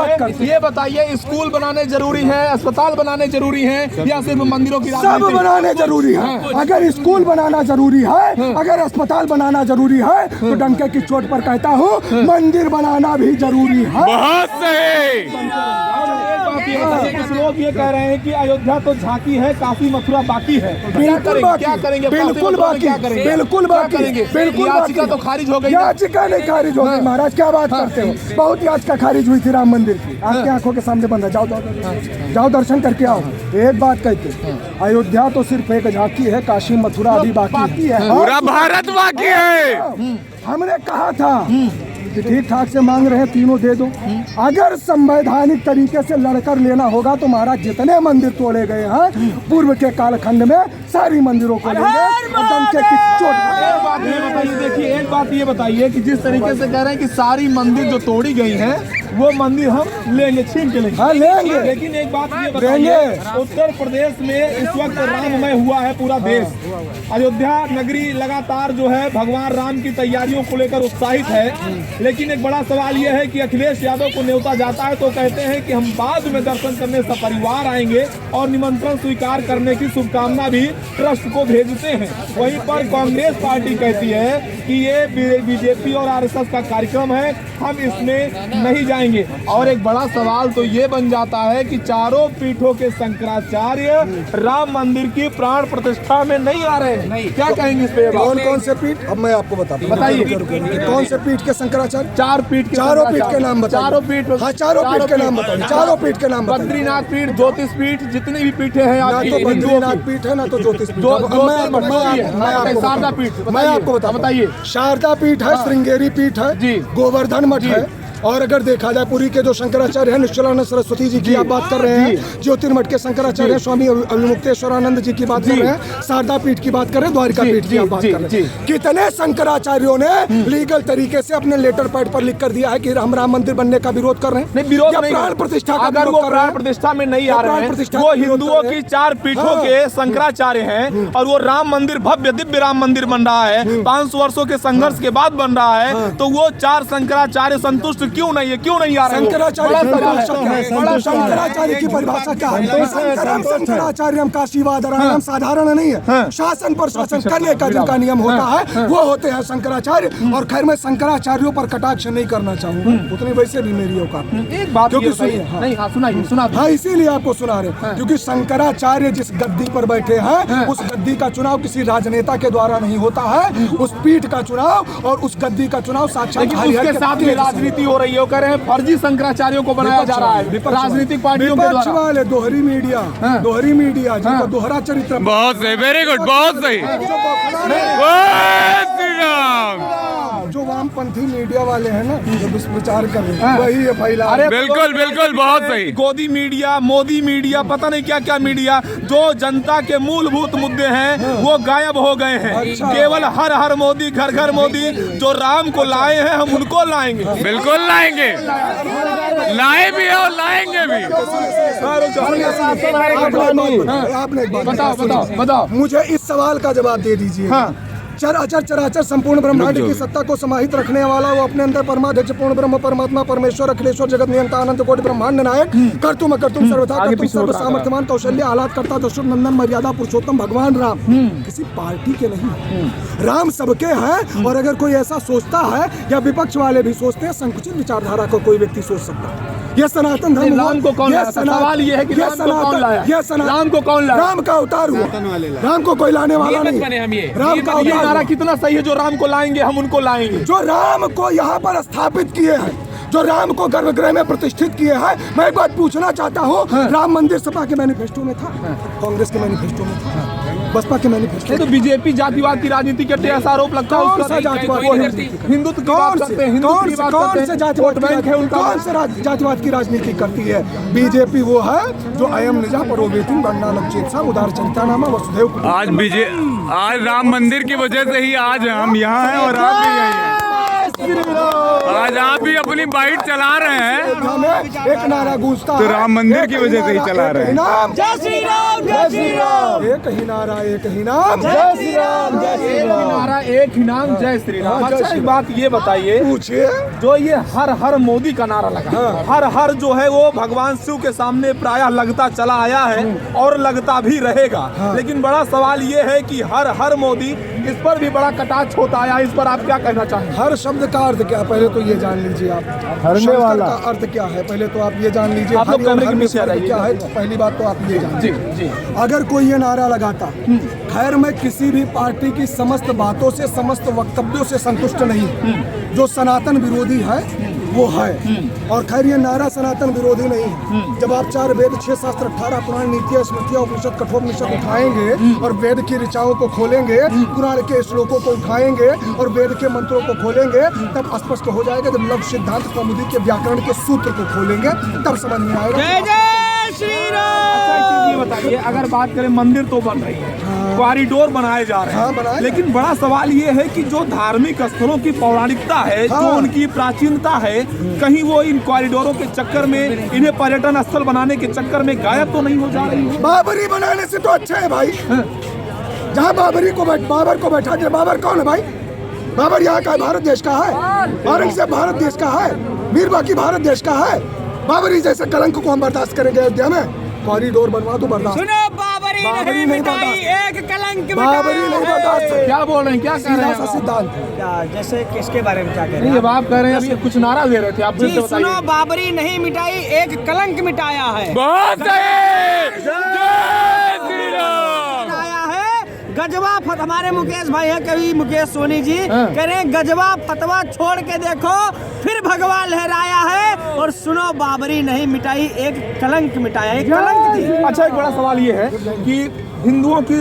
नाटक करते। ये बताइए, स्कूल बनाने जरूरी है, अस्पताल बनाने जरूरी है, या सिर्फ मंदिरों की? सब बनाने जरूरी है। अगर स्कूल बनाना जरूरी है, अगर अस्पताल बनाना जरूरी है, तो डंके की चोट पर कहता हूँ मंदिर बनाना भी जरूरी है। बहुत सही। कुछ लोग ये कह रहे हैं कि अयोध्या तो झांकी है, काफी मथुरा बाकी है। बिल्कुल बाकी, क्या करेंगे? बिल्कुल बाकी, बिल्कुल बाकी, बिल्कुल याचिका तो खारिज हो गई। याचिका नहीं खारिज हो गई महाराज, क्या बात करते हो? बहुत याचिका खारिज हुई थी राम मंदिर की, आपकी आंखों के सामने बंद है। जाओ जाओ दर्शन करके आओ। एक बात कहते, अयोध्या तो सिर्फ एक झांकी है, काशी मथुरा अभी बाकी है। पूरा भारत बाकी है। हमने कहा था कि ठीक ठाक से मांग रहे हैं, तीनों दे दो। अगर संवैधानिक तरीके से लड़कर लेना होगा तो महाराज जितने मंदिर तोड़े गए हैं पूर्व के कालखंड में, सारी मंदिरों को लेंगे और डंके की चोट। देखिए, एक बात ये बताइए कि जिस तरीके से कह रहे हैं कि सारी मंदिर जो तोड़ी गई हैं वो मंदिर हम लेंगे, छीन के लेंगे। हाँ लेंगे, लेकिन एक बात ये बताइए, उत्तर प्रदेश में इस वक्त राममय हुआ है पूरा देश। अयोध्या नगरी लगातार जो है भगवान राम की तैयारियों को लेकर उत्साहित है। लेकिन एक बड़ा सवाल यह है कि अखिलेश यादव को न्योता जाता है तो कहते हैं कि हम बाद में दर्शन करने सपरिवार आएंगे और निमंत्रण स्वीकार करने की शुभकामना भी ट्रस्ट को भेजते हैं। वहीं पर कांग्रेस पार्टी कहती है कि ये बीजेपी और आरएसएस का कार्यक्रम है, हम इसमें नहीं जाएंगे। और एक बड़ा सवाल तो ये बन जाता है कि चारों पीठों के शंकराचार्य राम मंदिर की प्राण प्रतिष्ठा में नहीं आ रहे हैं। क्या कहेंगे इस पे? कौन कौन से पीठ? अब मैं आपको बताता हूँ। बताइए कौन से पीठ के शंकराचार्य? चार पीठ के, चारों पीठ के नाम बताइए। चारों पीठ, हाँ चारों पीठ के नाम बताइए। चारों पीठ के नाम बताइए। बद्रीनाथ पीठ, ज्योतिष पीठ, जितनी भी पीठे हैं ना तो बद्रीनाथ पीठ है, ना तो ज्योतिष पीठ। शारदा पीठ, मैं आपको बताइए। शारदा पीठ है, श्रृंगेरी पीठ है, गोवर्धन मठ है। और अगर देखा जाए पुरी के जो शंकराचार्य हैं, निश्चलानंद सरस्वती जी की आप बात कर रहे हैं, ज्योतिर्मठ के शंकराचार्य हैं, स्वामी अविमुक्तेश्वरानंद जी की बात कर रहे हैं, शारदा पीठ की बात कर रहे हैं, द्वारिका पीठ की आप बात कर रहे हैं। कितने शंकराचार्यों ने लीगल तरीके से अपने लेटर पैड पर लिख कर दिया है कि हम राम मंदिर बनने का विरोध कर रहे हैं? नहीं, विरोध नहीं, प्राण प्रतिष्ठा। अगर वो प्राण प्रतिष्ठा में नहीं आ रहे हैं, वो हिंदुओं की चार पीठों के शंकराचार्य हैं और वो राम मंदिर भव्य दिव्य राम मंदिर बन रहा है, 500 वर्षों के संघर्ष के बाद बन रहा है, तो वो चार शंकराचार्य संतुष्ट क्यों नहीं है? क्यों नहीं आ रहे? शंकराचार्य की परिभाषा क्या है? शंकराचार्य काशीवादरायणम साधारण नहीं है, शासन पर शासन करने का जिनका नियम होता है वो होते हैं शंकराचार्य। और खैर मैं शंकराचार्यों पर कटाक्ष नहीं करना चाहूँगा, उतनी वैसे भी मेरी औकात एक बात क्योंकि सुनिए, हाँ इसीलिए आपको सुना रहे, क्योंकि शंकराचार्य जिस गद्दी पर बैठे हैं उस गद्दी का चुनाव किसी राजनेता के द्वारा नहीं होता है, उस पीठ का चुनाव और उस गद्दी का चुनाव साक्षात उसके साथ में राजनीति हो रही है। कह रहे हैं फर्जी शंकराचार्यों को बनाया जा रहा है राजनीतिक पार्टियों के द्वारा। वाले दोहरी मीडिया जिनको दोहरा चरित्र। बहुत सही, वेरी गुड, बहुत सही। जो वामपंथी मीडिया वाले हैं ना, जो दुष्प्रचार कर रहे हैं वही ये फैला। बिल्कुल बिल्कुल, बहुत सही। गोदी मीडिया, मोदी मीडिया, पता नहीं क्या क्या मीडिया, जो जनता के मूलभूत मुद्दे हैं वो गायब हो गए हैं। केवल हर हर मोदी, घर घर मोदी। जो राम को लाए हैं हम उनको लाएंगे, बिल्कुल लाएंगे, लाए भी और लाएंगे भी। आपने एक बात बताओ मुझे इस सवाल का जवाब दे दीजिए। चराचर चराचर संपूर्ण ब्रह्मांड की सत्ता को समाहित रखने वाला, वो अपने अंदर परमाध्यक्ष पूर्ण ब्रह्म परमात्मा परमेश्वर अखिलेश्वर जगत नियंता अनंत कोटि ब्रह्मांड नायक कर्तुम कर्तुम सर्वथा कर्तुम सर्व सामर्थ्यवान कौशल्य आह्लाद करता दशरथ नंदन मर्यादा पुरुषोत्तम भगवान राम किसी पार्टी के नहीं, राम सबके हैं। और अगर कोई ऐसा सोचता है या विपक्ष वाले भी सोचते हैं, संकुचित विचारधारा को कोई व्यक्ति सोच सकता है। ये सनातन धर्म राम को कौन लाया? सवाल ये है कि राम को कौन लाया? राम को कौन लाया? राम का अवतार हुआ, राम को कोई लाने वाला नहीं। राम का अवतार कितना सही है, जो राम को लाएंगे हम उनको लाएंगे। जो राम को यहाँ पर स्थापित किए हैं, जो राम को गर्भगृह में प्रतिष्ठित किए हैं। मैं एक बात पूछना चाहता हूँ, राम मंदिर सपा के मैनिफेस्टो में था, कांग्रेस के मैनिफेस्टो में था, बसपा के मैनिफेस्टो। तो बीजेपी जातिवाद की राजनीति करते हैं, ऐसा आरोप लगता है। कौन सा जातिवाद? हिंदुत्व की बात करते हैं, कौन से जातिवाद की राजनीति करती है? बीजेपी वो है जो अयम निजा परोवेतिम वर्णालम चेतसा उदार चरिता नामा वसुदेव। आज राम मंदिर की वजह से ही आज हम यहाँ हैं और आप भी यहीं हैं। आज आप भी अपनी बाइट चला रहे हैं अयोध्या में एक नारा गूंजता तो है, राम मंदिर की एक ही वजह से ही नारा, चला एक रहे ही हैं। नाम, जय श्री राम, जय श्री राम। एक ही नारा, एक ही नाम, जय श्री राम, जय श्री एक राम। नारा एक ही नाम, जय श्री राम। हाँ, जय अच्छा श्री एक बात ये बताइए, पूछिए। जो ये हर हर मोदी का नारा लगा, हर हर जो है वो भगवान शिव के सामने प्रायः लगता चला आया है और लगता भी रहेगा। लेकिन बड़ा सवाल ये है कि हर हर मोदी, इस पर भी बड़ा कटाक्ष होता आया, इस पर आप क्या कहना चाहेंगे? हर शब्द का अर्थ क्या है पहले तो ये जान लीजिए आप। शंकर वाला। का अर्थ क्या है पहले तो आप ये जान लीजिए। आप लोग हरि और कैमरे के हर में पीछे आ शब्द जाइए। क्या है तो पहली बात तो आप ये जान जी जी। अगर कोई ये नारा लगाता, खैर मैं किसी भी पार्टी की समस्त बातों से, समस्त वक्तव्यों से संतुष्ट नहीं। जो सनातन विरोधी है वो है, और खैर ये नारा सनातन विरोधी नहीं है। जब आप 4 वेद 6 शास्त्र 18 पुराण नीतियां स्मृतियां उपनिषद कठोपनिषद उठाएंगे और वेद की ऋचाओं को खोलेंगे, पुराण के श्लोकों को उठाएंगे और वेद के मंत्रों को खोलेंगे, तब स्पष्ट हो जाएगा। जब लव सिद्धांत कौमुदी के व्याकरण के सूत्र को खोलेंगे तब समझ में आएगा। जय जय श्री राम। अच्छा एक चीज ये बताइए, अगर बात करें मंदिर तो बन रही है, कॉरिडोर बनाए जा रहे हाँ, हैं, बनाए। लेकिन बड़ा सवाल ये है कि जो धार्मिक स्थलों की पौराणिकता है, जो हाँ। उनकी प्राचीनता है, कहीं वो इन कॉरिडोरों के चक्कर में, इन्हें पर्यटन स्थल बनाने के चक्कर में गायब तो नहीं हो जा रही है? बाबरी बनाने से तो अच्छा है भाई। जहाँ बाबर को बैठा दिया। बाबर कौन है भाई? बाबर यहाँ का है, भारत देश का है। औरंगजेब भारत देश का है। मीर बाकी भारत देश का है। बाबरी जैसे कलंक को हम बर्दाश्त करेंगे अयोध्या में? कॉरिडोर बनवा दो बर्दाश्त। सुनो, बाबरी नहीं मिटाई एक कलंक बाबरी नहीं मिटाया बर्दाश्त। है। क्या बोल रहे हैं, क्या कह रहे सीधा हैं सा आप? सिद्धांत। जैसे किसके बारे में क्या कह रहे नहीं हैं अब आप कह रहे हैं, अभी कुछ नारा दे रहे थे आप, जी? जल्दी सुनो, बताइए। बाबरी नहीं मिटाई एक कलंक मिटाया है। बहुत सही। जय श्री राम। आया है गजवा हमारे मुकेश भाई है, कवि मुकेश सोनी जी कह रहे हैं गजवा फतवा छोड़ के देखो फिर भगवा लहराया है, और सुनो बाबरी नहीं मिटाई एक कलंक मिटाया। एक कलंक थी। अच्छा एक बड़ा सवाल ये है कि हिंदुओं की